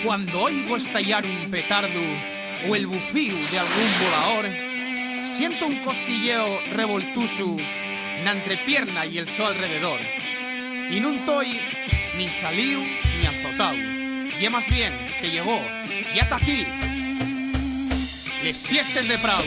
Cuando oigo estallar un petardo o el bufío de algún volador, siento un cosquilleo revoltuso na entrepierna y el sol alrededor. Y nun toi ni saliu ni azotau, y más bien que llegó, y hasta aquí, les fiestes de Prau.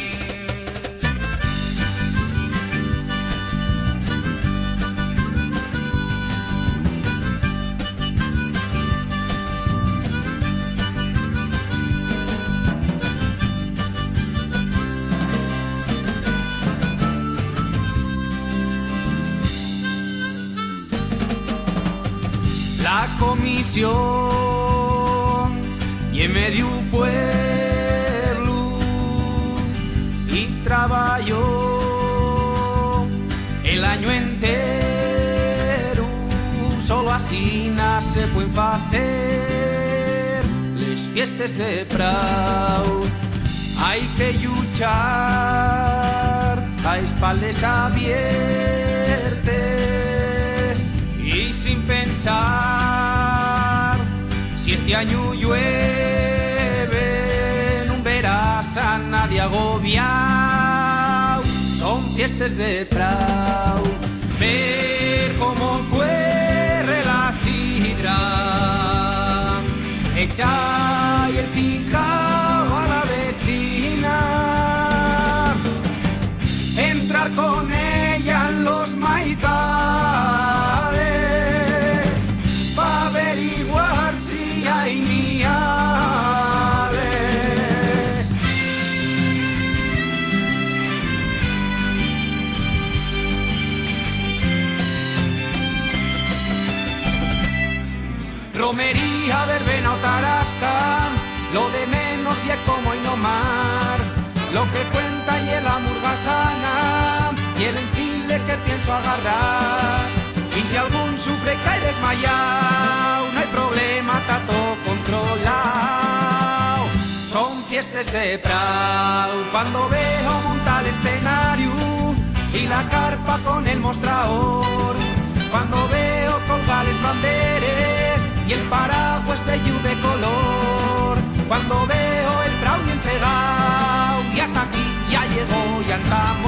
La comisión y en medio pueblo y trabajó el año entero. Solo así se pueden hacer les fiestes de Prau. Hay que luchar a espaldas abiertas y sin pensar. Si este año llueve, no verás a nadie agobiado. Son fiestes de Prau. Ver cómo corre la sidra, echar el picao a la vecina, entrar con ella en los maizales, pa' averiguar si hay miales. Romería, verbena o tarasca, lo de menos y es como y no mar. Lo que cuenta y el hamburguesana y el enfile que pienso agarrar. Y si algún sufre cae desmayado, no hay problema, está todo controlado. Son fiestes de Prau. Cuando veo montar el escenario y la carpa con el mostrador, cuando veo colgar las banderas y el paraguas de lluvia de color, cuando veo el Prau bien segao y hasta aquí ya llegó y andamos.